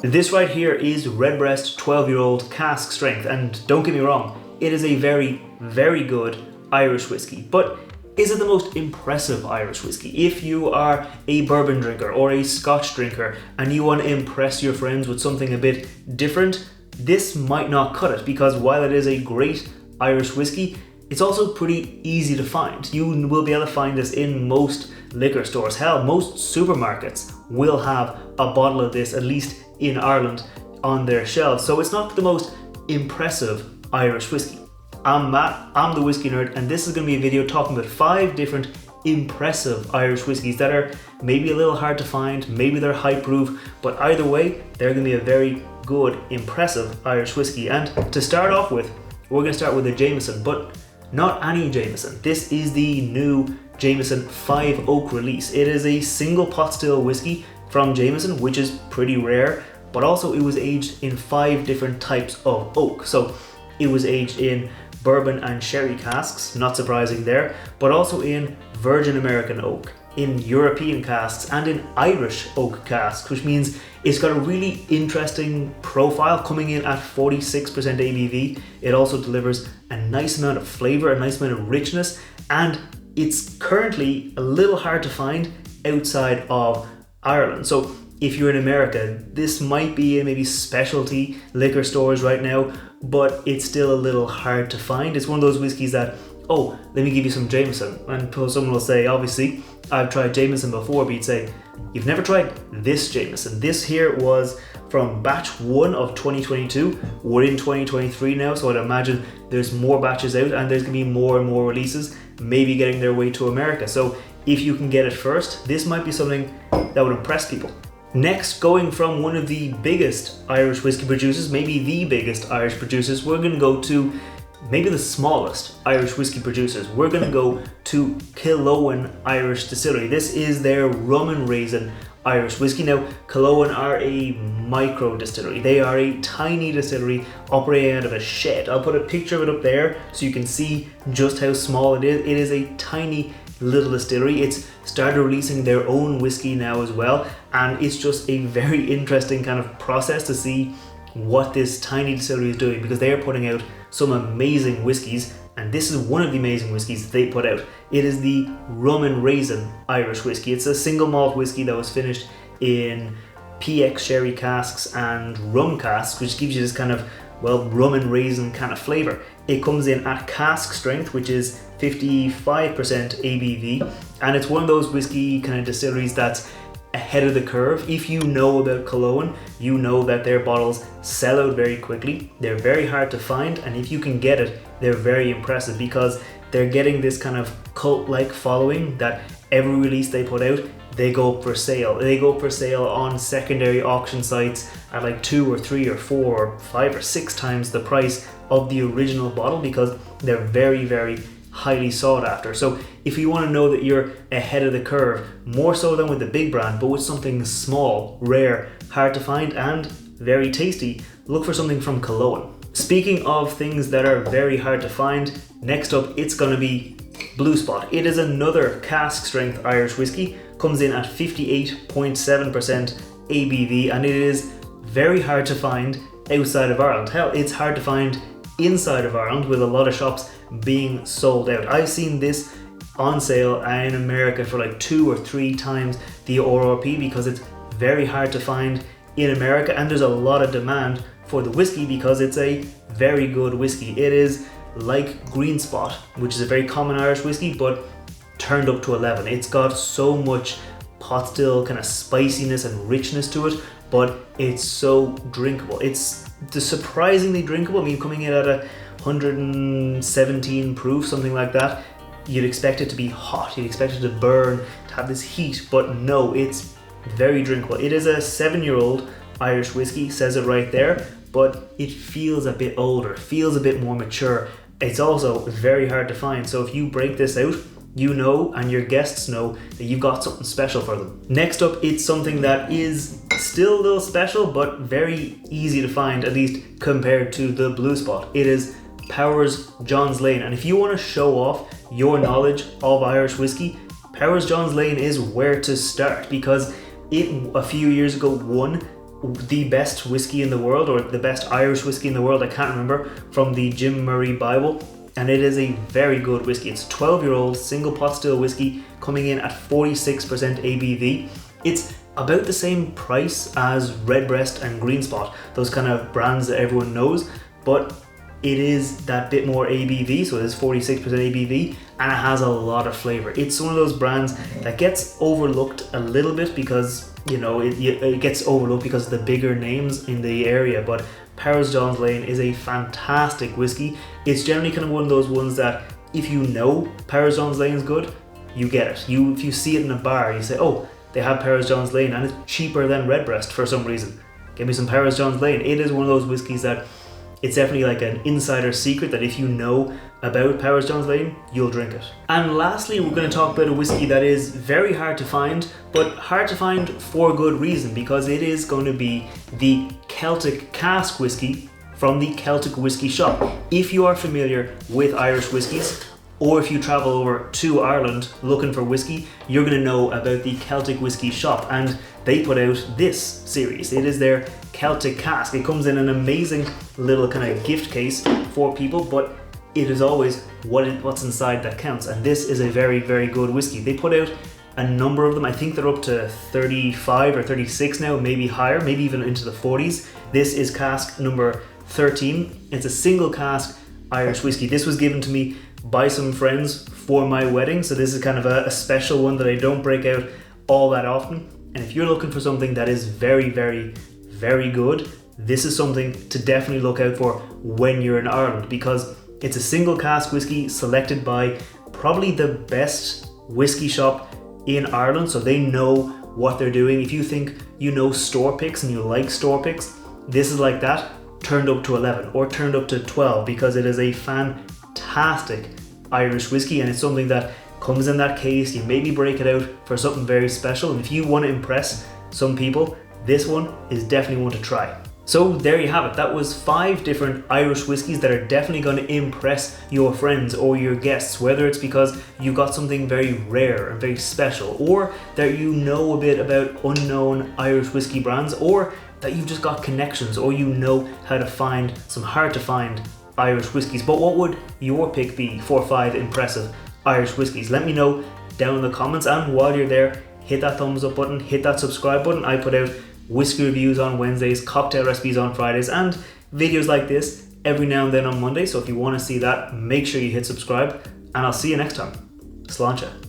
This right here is redbreast 12-year-old cask strength, and don't get me wrong, it is a very, very good Irish whiskey, but is it the most impressive Irish whiskey? If you are a bourbon drinker or a scotch drinker and you want to impress your friends with something a bit different, this might not cut it, because while it is a great Irish whiskey, it's also pretty easy to find. You will be able to find this in most liquor stores. Hell, most supermarkets will have a bottle of this, at least in Ireland, on their shelves. So it's not the most impressive Irish whiskey. I'm Matt, I'm the Whiskey Nerd, and this is going to be a video talking about 5 different impressive Irish whiskies that are maybe a little hard to find, maybe they're high proof, but either way, they're going to be a very good, impressive Irish whiskey. And to start off with, we're going to start with a Jameson, but not any Jameson. This is the new Jameson 5 Oak release. It is a single pot still whiskey from Jameson, which is pretty rare, but also it was aged in 5 different types of oak. So it was aged in bourbon and sherry casks, not surprising there, but also in virgin American oak, in European casks, and in Irish oak casks, which means it's got a really interesting profile, coming in at 46% ABV. It also delivers a nice amount of flavor, a nice amount of richness, and it's currently a little hard to find outside of Ireland. So if you're in America, this might be in maybe specialty liquor stores right now, but it's still a little hard to find. It's one of those whiskeys that, oh, let me give you some Jameson. And someone will say, obviously, I've tried Jameson before, but you'd say, you've never tried this Jameson. This here was from batch 1 of 2022. We're in 2023 now, so I'd imagine there's more batches out and there's gonna be more and more releases, maybe getting their way to America. So if you can get it first, this might be something that would impress people. Next, going from one of the biggest Irish whiskey producers, maybe the biggest Irish producers, we're gonna go to maybe the smallest Irish whiskey producers. We're gonna go to Killowen Irish Distillery. This is their rum and raisin Irish whiskey. Now, Killowen are a micro distillery. They are a tiny distillery operating out of a shed. I'll put a picture of it up there so you can see just how small it is. It is a tiny little distillery. It's started releasing their own whiskey now as well, and it's just a very interesting kind of process to see what this tiny distillery is doing, because they are putting out some amazing whiskies, and this is one of the amazing whiskies that they put out. It is the rum and raisin Irish whiskey. It's a single malt whiskey that was finished in PX sherry casks and rum casks, which gives you this kind of, well, rum and raisin kind of flavor. It comes in at cask strength, which is 55% ABV, and it's one of those whiskey kind of distilleries that's ahead of the curve. If you know about Killowen, you know that their bottles sell out very quickly. They're very hard to find, and if you can get it, they're very impressive, because they're getting this kind of cult-like following that every release they put out, they go up for sale. They go up for sale on secondary auction sites at like 2 or 3 or 4 or 5 or 6 times the price of the original bottle, because they're very, very highly sought after. So if you want to know that you're ahead of the curve, more so than with the big brand, but with something small, rare, hard to find, and very tasty, look for something from Killowen. Speaking of things that are very hard to find, next up it's going to be Blue Spot. It is another cask strength Irish whiskey, comes in at 58.7% ABV, and it is very hard to find outside of Ireland. Hell, it's hard to find inside of Ireland, with a lot of shops being sold out. I've seen this on sale in America for like 2 or 3 times the RRP, because it's very hard to find in America, and there's a lot of demand for the whiskey because it's a very good whiskey. It is like Green Spot, which is a very common Irish whiskey, but turned up to 11. It's got so much pot still kind of spiciness and richness to it, but it's so drinkable. It's surprisingly drinkable. I mean, coming in at 117 proof, something like that, you'd expect it to be hot, you'd expect it to burn, to have this heat, but no, it's very drinkable. It is a 7-year-old Irish whiskey, says it right there, but it feels a bit older, feels a bit more mature. It's also very hard to find, so if you break this out, you know, and your guests know, that you've got something special for them. Next up, it's something that is still a little special, but very easy to find, at least compared to the Blue Spot. It is Powers John's Lane, and if you want to show off your knowledge of Irish whiskey, Powers John's Lane is where to start, because it a few years ago won the best whiskey in the world, or the best Irish whiskey in the world, I can't remember, from the Jim Murray Bible. And it is a very good whiskey. It's 12-year-old single pot still whiskey coming in at 46% ABV. It's about the same price as Redbreast and Green Spot, those kind of brands that everyone knows, but it is that bit more ABV, so it is 46% ABV, and it has a lot of flavor. It's one of those brands that gets overlooked a little bit because, you know, it gets overlooked because of the bigger names in the area, but Paris John's Lane is a fantastic whiskey. It's generally kind of one of those ones that if you know Paris John's Lane is good, you get it. If you see it in a bar, you say, oh, they have Paris John's Lane and it's cheaper than Redbreast for some reason. Give me some Paris John's Lane. It is one of those whiskeys that it's definitely like an insider secret that if you know about Paris John's Lane, you'll drink it. And lastly, we're going to talk about a whiskey that is very hard to find, but hard to find for good reason, because it is going to be the Celtic cask whiskey from the Celtic Whisky Shop. If you are familiar with Irish whiskies, or if you travel over to Ireland looking for whiskey, you're going to know about the Celtic Whisky Shop, and they put out this series. It is their Celtic cask. It comes in an amazing little kind of gift case for people, but it is always what's inside that counts, and this is a very, very good whiskey. They put out a number of them. I think they're up to 35 or 36 now, maybe higher, maybe even into the 40s. This is cask number 13. It's a single cask Irish whiskey. This was given to me by some friends for my wedding, so this is kind of a special one that I don't break out all that often. And if you're looking for something that is very, very, very good, this is something to definitely look out for when you're in Ireland, because it's a single cask whiskey selected by probably the best whiskey shop in Ireland, so they know what they're doing. If you think you know store picks and you like store picks, this is like that, turned up to 11 or turned up to 12, because it is a fantastic Irish whiskey, and it's something that comes in that case. You maybe break it out for something very special, and if you want to impress some people, this one is definitely one to try. So there you have it. That was 5 different Irish whiskies that are definitely going to impress your friends or your guests, whether it's because you got something very rare and very special, or that you know a bit about unknown Irish whiskey brands, or that you've just got connections, or you know how to find some hard to find Irish whiskies. But what would your pick be for 5 impressive Irish whiskies? Let me know down in the comments, and while you're there, hit that thumbs up button, hit that subscribe button. I put out whiskey reviews on Wednesdays, cocktail recipes on Fridays, and videos like this every now and then on Monday. So if you want to see that, make sure you hit subscribe, and I'll see you next time. Sláinte.